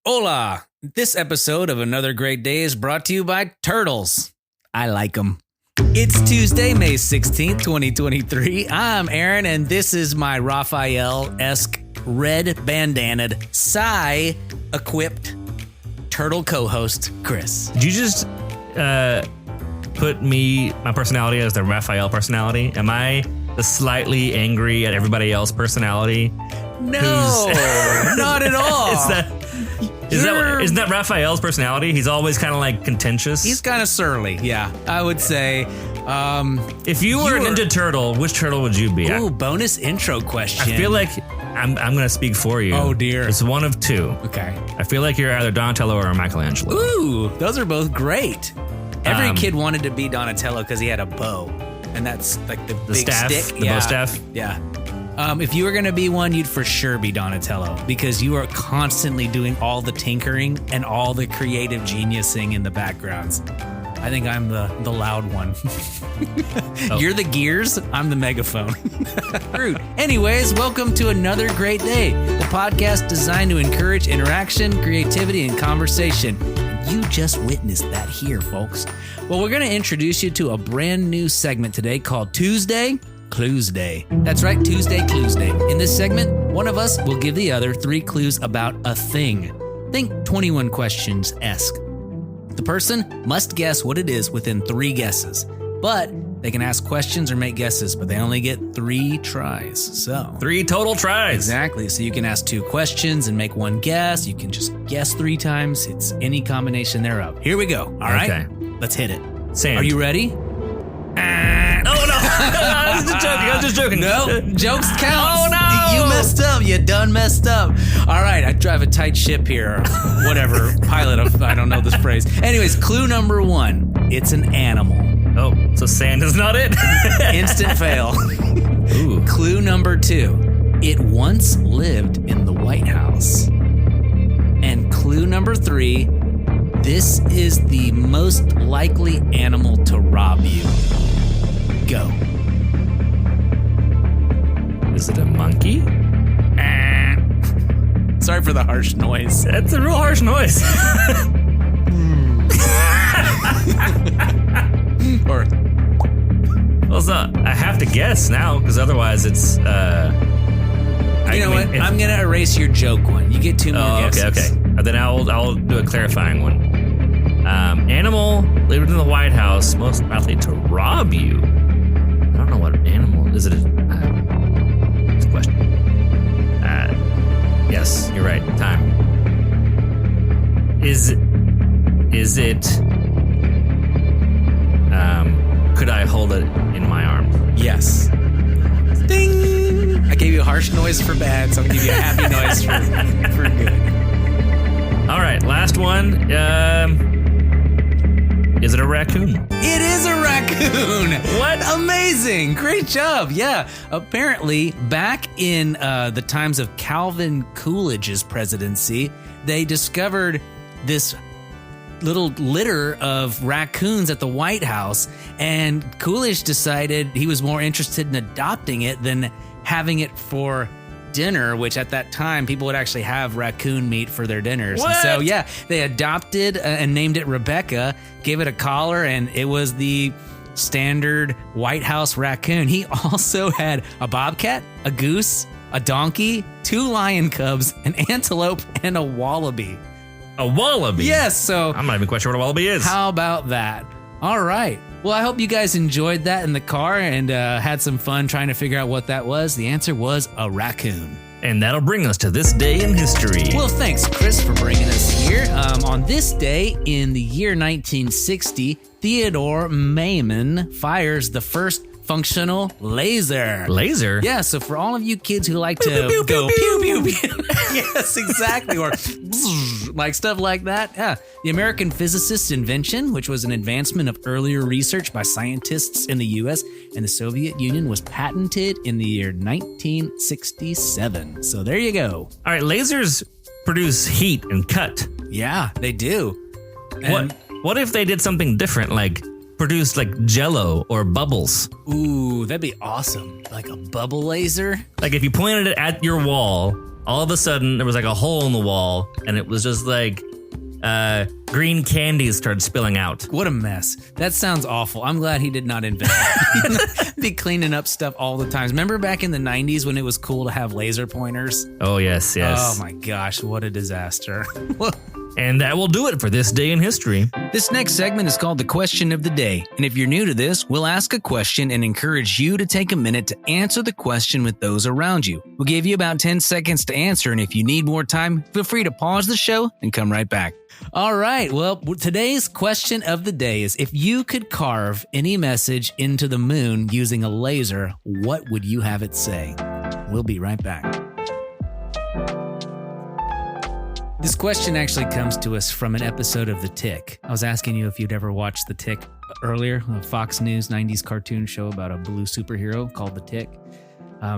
Hola! This episode of Another Great Day is brought to you by Turtles. I like them. It's Tuesday, May 16th, 2023. I'm Aaron, and this is my Raphael-esque red bandanaed, Psy-equipped turtle co-host, Chris. Did you just put my personality as the Raphael personality? Am I the slightly angry at everybody else personality? No, not at all. Isn't that Raphael's personality? He's always kind of like contentious. He's kind of surly, yeah, I would say. If you were a Ninja Turtle, which turtle would you be? Ooh, bonus intro question. I feel like I'm going to speak for you. Oh, dear. It's one of two. Okay. I feel like you're either Donatello or Michelangelo. Ooh, those are both great. Every kid wanted to be Donatello because he had a bow. And that's like the big staff, stick. The bow staff? Yeah. If you were going to be one, you'd for sure be Donatello because you are constantly doing all the tinkering and all the creative geniusing in the backgrounds. I think I'm the loud one. You're the gears. I'm the megaphone. Rude. Anyways, welcome to Another Great Day, the podcast designed to encourage interaction, creativity, and conversation. You just witnessed that here, folks. Well, we're going to introduce you to a brand new segment today called Tuesday, Cluesday. That's right, Tuesday, Cluesday. In this segment, one of us will give the other 3 clues about a thing. Think 21 questions-esque. The person must guess what it is within 3 guesses, but they can ask questions or make guesses, but they only get 3 tries. So 3 total tries. Exactly. So you can ask 2 questions and make 1 guess. You can just guess 3 times. It's any combination thereof. Here we go. All right. Okay. Let's hit it. Sand. Are you ready? Oh, no. I was just joking. No, jokes count. Oh, no. You messed up. You done messed up. All right, I drive a tight ship here. Whatever. Pilot of, I don't know this phrase. Anyways, clue number 1. It's an animal. Oh, so sand is not it? Instant fail. Ooh. Clue number 2. It once lived in the White House. And clue number 3. This is the most likely animal to rob you. Go. Is it a monkey? Sorry for the harsh noise. That's a real harsh noise. Or, Well, so I have to guess now, because otherwise it's... you know what? I'm going to erase your joke one. You get 2 more guesses. Okay. Then I'll do a clarifying one. Animal lived in the White House, most likely to rob you. I don't know what animal. Is it a... It's a question. Yes, you're right. Time. Is it... could I hold it in my arms? Yes. Ding! I gave you a harsh noise for bad, so I'll give you a happy noise for good. All right, last one. Is it a raccoon? It is a raccoon. What? Amazing. Great job. Yeah. Apparently, back in the times of Calvin Coolidge's presidency, they discovered this little litter of raccoons at the White House, and Coolidge decided he was more interested in adopting it than having it for dinner, which at that time people would actually have raccoon meat for their dinners. What? And so yeah, they adopted and named it Rebecca, gave it a collar, and it was the standard White House raccoon. He also had a bobcat, a goose, a donkey, 2 lion cubs, an antelope, and a wallaby. A wallaby? Yes, so I'm not even quite sure what a wallaby is. how about that? All right. Well, I hope you guys enjoyed that in the car and had some fun trying to figure out what that was. The answer was a raccoon. And that'll bring us to this day in history. Well, thanks, Chris, for bringing us here. On this day in the year 1960, Theodore Maiman fires the first functional laser. Laser? Yeah, so for all of you kids who like to pew, go pew, pew, pew, pew. Yes, exactly. Or like stuff like that. Yeah. The American physicist's invention, which was an advancement of earlier research by scientists in the U.S. and the Soviet Union, was patented in the year 1967. So there you go. All right, lasers produce heat and cut. Yeah, they do. And What if they did something different, like produce like jello or bubbles? Ooh, that'd be awesome. Like a bubble laser? Like if you pointed it at your wall all of a sudden there was like a hole in the wall, and it was just like green candies started spilling out. What a mess. That sounds awful. I'm glad he did not invent that. Be cleaning up stuff all the time. Remember back in the 90s when it was cool to have laser pointers? Oh, yes. Oh my gosh, what a disaster. And that will do it for this day in history. This next segment is called the Question of the Day. And if you're new to this, we'll ask a question and encourage you to take a minute to answer the question with those around you. We'll give you about 10 seconds to answer, and if you need more time, feel free to pause the show and come right back. All right, well, today's question of the day is, if you could carve any message into the moon using a laser, what would you have it say? We'll be right back. This question actually comes to us from an episode of The Tick. I was asking you if you'd ever watched The Tick earlier, a Fox News 90s cartoon show about a blue superhero called The Tick.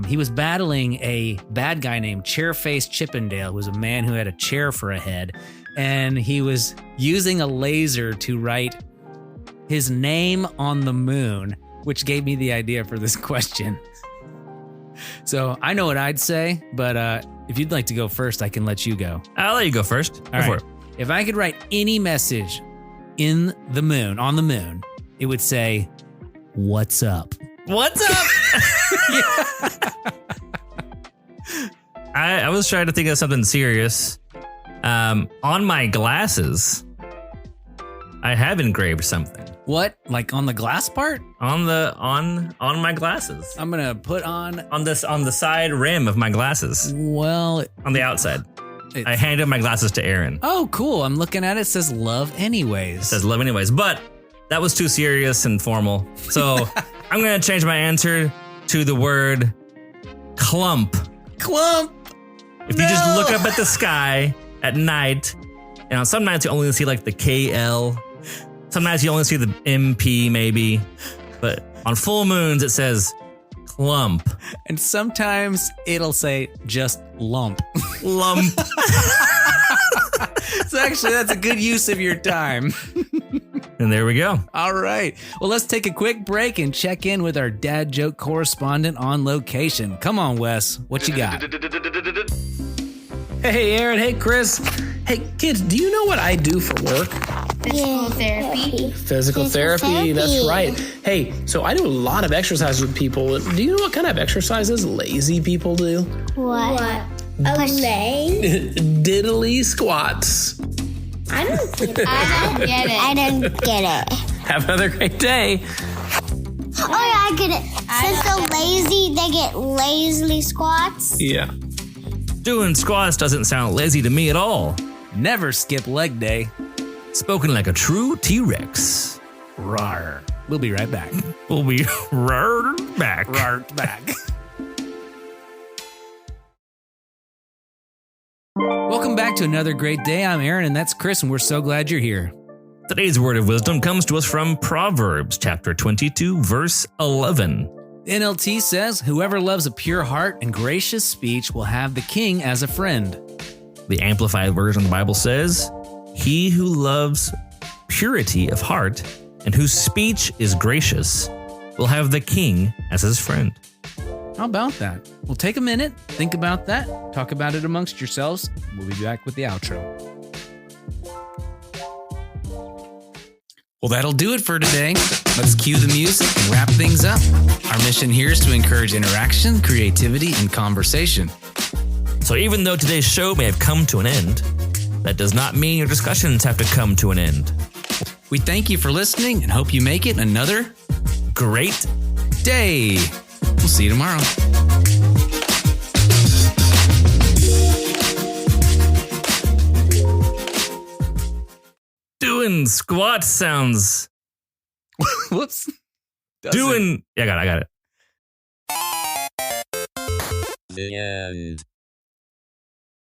He was battling a bad guy named Chairface Chippendale, who was a man who had a chair for a head, and he was using a laser to write his name on the moon, which gave me the idea for this question. So I know what I'd say, but if you'd like to go first, I can let you go. I'll let you go first. Go for it. If I could write any message on the moon, it would say, "What's up?" What's up? I was trying to think of something serious. On my glasses, I have engraved something. What? Like on the glass part? On my glasses. I'm gonna put on the side rim of my glasses. Well, on the outside. I handed my glasses to Aaron. Oh, cool. I'm looking at it. It says love anyways. It says love anyways, but that was too serious and formal. So I'm gonna change my answer to the word clump. Clump. If you just look up at the sky at night, and on some nights you only see like the KL. Sometimes you only see the MP maybe, but on full moons it says clump. And sometimes it'll say just lump. Lump. So actually that's a good use of your time. And there we go. All right. Well, let's take a quick break and check in with our dad joke correspondent on location. Come on, Wes. What you got? Hey, Aaron. Hey, Chris. Hey, kids, do you know what I do for work? Physical therapy. Physical therapy, that's right. Hey, so I do a lot of exercise with people. Do you know what kind of exercises lazy people do? What? Diddly squats. I don't get it. I don't get it. Have another great day. Oh, yeah, I get it. Since they're lazy, they get lazily squats. Yeah. Doing squats doesn't sound lazy to me at all. Never skip leg day. Spoken like a true T-Rex. Rawr. We'll be right back. We'll be right back. Right back. Welcome back to another great day. I'm Aaron, and that's Chris, and we're so glad you're here. Today's word of wisdom comes to us from Proverbs chapter 22, verse 11. NLT says, "Whoever loves a pure heart and gracious speech will have the king as a friend." The Amplified Version of the Bible says, "He who loves purity of heart and whose speech is gracious will have the king as his friend." How about that? Well, take a minute, think about that, talk about it amongst yourselves. We'll be back with the outro. Well, that'll do it for today. Let's cue the music and wrap things up. Our mission here is to encourage interaction, creativity, and conversation. So even though today's show may have come to an end, that does not mean your discussions have to come to an end. We thank you for listening and hope you make it another great day. We'll see you tomorrow. Doing squat sounds. Whoops. I got it. The end.